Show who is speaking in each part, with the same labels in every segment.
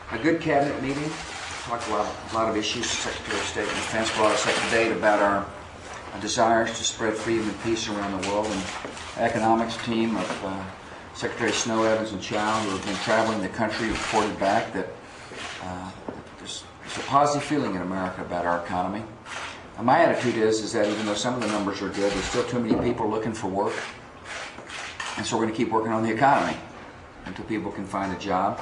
Speaker 1: had a good cabinet meeting. Talked a lot of issues. Secretary of State and Defense brought us up to date about our desires to spread freedom and peace around the world. And the economics team of Secretary Snow, Evans, and Chow, who have been traveling the country, reported back that there's a positive feeling in America about our economy. And my attitude is that even though some of the numbers are good, there's still too many people looking for work. And so we're going to keep working on the economy until people can find a job.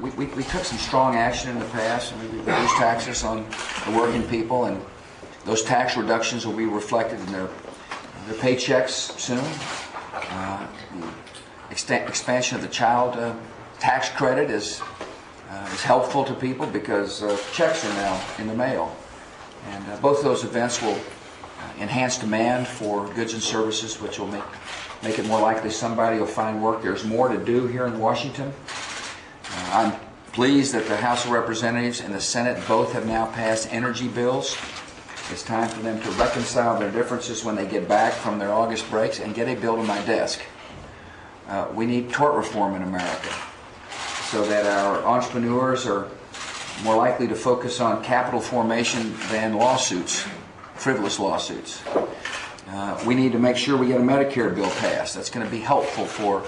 Speaker 1: We took some strong action in the past, and we reduced taxes on the working people, and those tax reductions will be reflected in their paychecks soon. The expansion of the child tax credit is helpful to people because checks are now in the mail. And both of those events will enhance demand for goods and services, which will make it more likely somebody will find work. There's more to do here in Washington. I'm pleased that the House of Representatives and the Senate both have now passed energy bills. It's time for them to reconcile their differences when they get back from their August breaks and get a bill to my desk. We need tort reform in America so that our entrepreneurs are more likely to focus on capital formation than lawsuits, frivolous lawsuits. We need to make sure we get a Medicare bill passed. That's going to be helpful for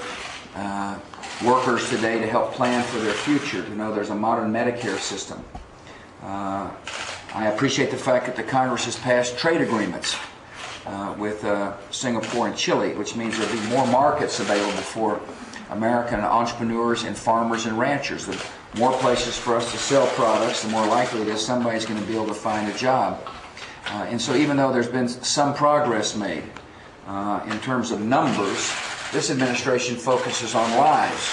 Speaker 1: workers today to help plan for their future, to know there's a modern Medicare system. I appreciate the fact that the Congress has passed trade agreements with Singapore and Chile, which means there'll be more markets available for American entrepreneurs and farmers and ranchers. The more places for us to sell products, the more likely it is somebody's going to be able to find a job. And so even though there's been some progress made in terms of numbers, this administration focuses on lives.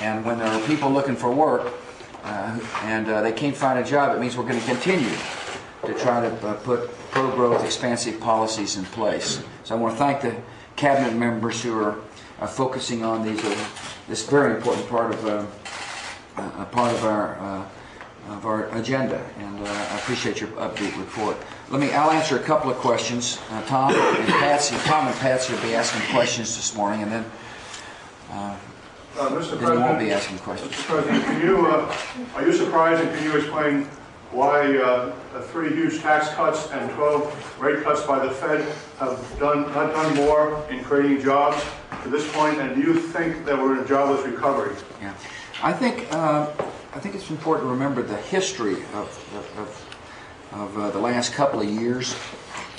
Speaker 1: And when there are people looking for work and they can't find a job, it means we're going to continue to try to put pro-growth, expansive policies in place. So I want to thank the cabinet members who are focusing on this very important part of our agenda, and I appreciate your upbeat report. I'll answer a couple of questions. Tom and Patsy will be asking questions this morning, and then
Speaker 2: Mr.
Speaker 1: we won't be asking questions.
Speaker 2: Mr. President, are you surprised, and can you explain why 3 huge tax cuts and 12 rate cuts by the Fed have not done more in creating jobs to this point? And do you think that we're in a jobless recovery?
Speaker 1: Yeah, I think it's important to remember the history of the last couple of years.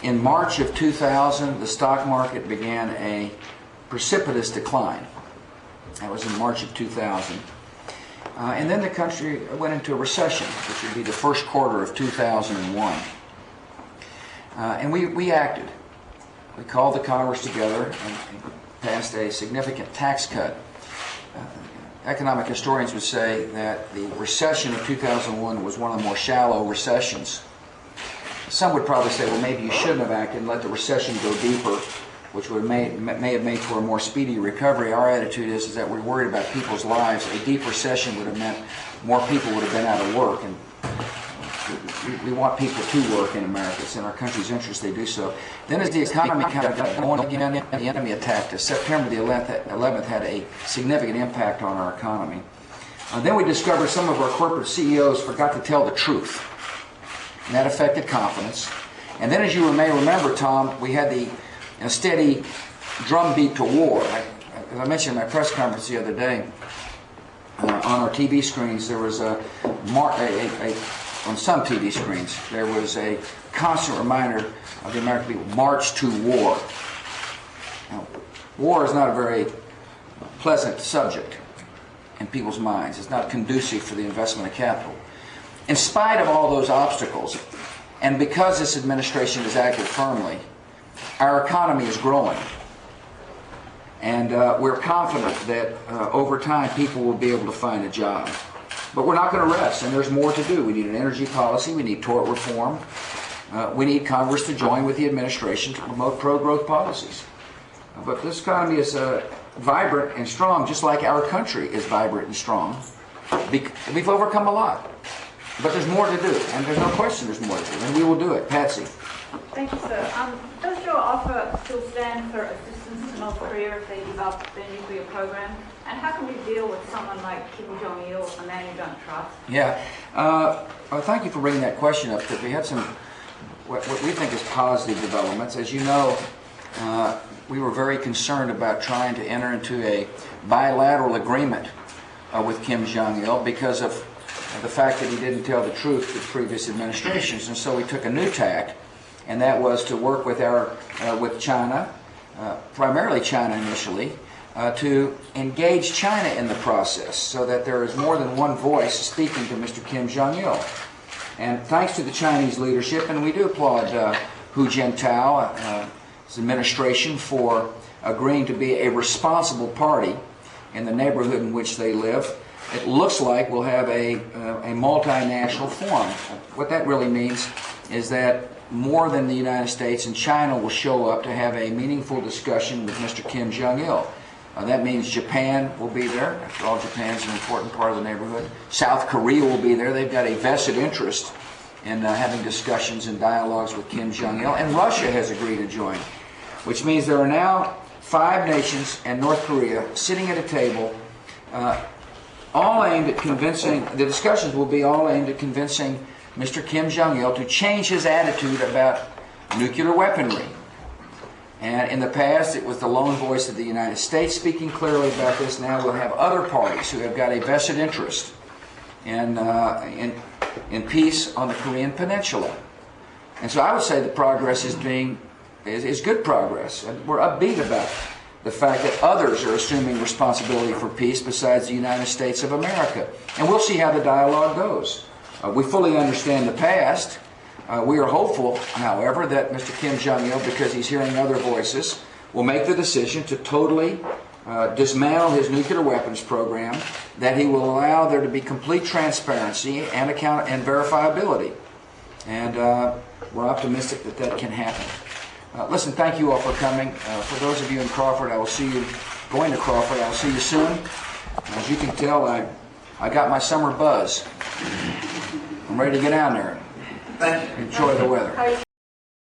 Speaker 1: In March of 2000, the stock market began a precipitous decline. That was in March of 2000. And then the country went into a recession, which would be the first quarter of 2001. And we acted. We called the Congress together and passed a significant tax cut. Economic historians would say that the recession of 2001 was one of the more shallow recessions. Some would probably say, well, maybe you shouldn't have acted and let the recession go deeper, which would may have made for a more speedy recovery. Our attitude is that we're worried about people's lives. A deep recession would have meant more people would have been out of work, and we want people to work in America. It's in our country's interest they do so. Then as the economy kind of got going again, the enemy attacked us. September the 11th had a significant impact on our economy. Then we discovered some of our corporate CEOs forgot to tell the truth, and that affected confidence. And then, as you may remember, Tom, we had a steady drumbeat to war. As I mentioned in my press conference the other day, on our TV screens, there was on some TV screens, there was a constant reminder of the American people, march to war. Now, war is not a very pleasant subject in people's minds. It's not conducive for the investment of capital. In spite of all those obstacles, and because this administration has acted firmly, our economy is growing. And we're confident that over time people will be able to find a job. But we're not going to rest, and there's more to do. We need an energy policy. We need tort reform. We need Congress to join with the administration to promote pro-growth policies. But this economy is vibrant and strong, just like our country is vibrant and strong. We've overcome a lot. But there's more to do, and there's no question there's more to do, and we will do it. Patsy.
Speaker 3: Thank you, sir. Does your offer still stand for assistance to North Korea if they develop their nuclear program? And how can we deal with someone like Kim Jong-il, a man you don't trust?
Speaker 1: Yeah. Well, thank you for bringing that question up, because we had some, what we think is positive developments. As you know, we were very concerned about trying to enter into a bilateral agreement with Kim Jong-il because of the fact that he didn't tell the truth to previous administrations. And so we took a new tack, and that was to work with with China, primarily China initially, to engage China in the process so that there is more than one voice speaking to Mr. Kim Jong-il. And thanks to the Chinese leadership, and we do applaud Hu Jintao's administration for agreeing to be a responsible party in the neighborhood in which they live, it looks like we'll have a multinational forum. What that really means is that more than the United States and China will show up to have a meaningful discussion with Mr. Kim Jong-il. That means Japan will be there. After all, Japan's an important part of the neighborhood. South Korea will be there. They've got a vested interest in having discussions and dialogues with Kim Jong-il. And Russia has agreed to join, which means there are now 5 nations and North Korea sitting at a table, all aimed at convincing, the discussions will be all aimed at convincing Mr. Kim Jong-il to change his attitude about nuclear weaponry. And in the past, it was the lone voice of the United States speaking clearly about this. Now we'll have other parties who have got a vested interest in peace on the Korean Peninsula. And so I would say the progress is good progress. And we're upbeat about the fact that others are assuming responsibility for peace besides the United States of America. And we'll see how the dialogue goes. We fully understand the past. We are hopeful, however, that Mr. Kim Jong-il, because he's hearing other voices, will make the decision to totally dismantle his nuclear weapons program, that he will allow there to be complete transparency and verifiability. And we're optimistic that that can happen. Listen, thank you all for coming. For those of you in Crawford, I will see you, going to Crawford, I'll see you soon. As you can tell, I got my summer buzz. I'm ready to get down there and enjoy the weather.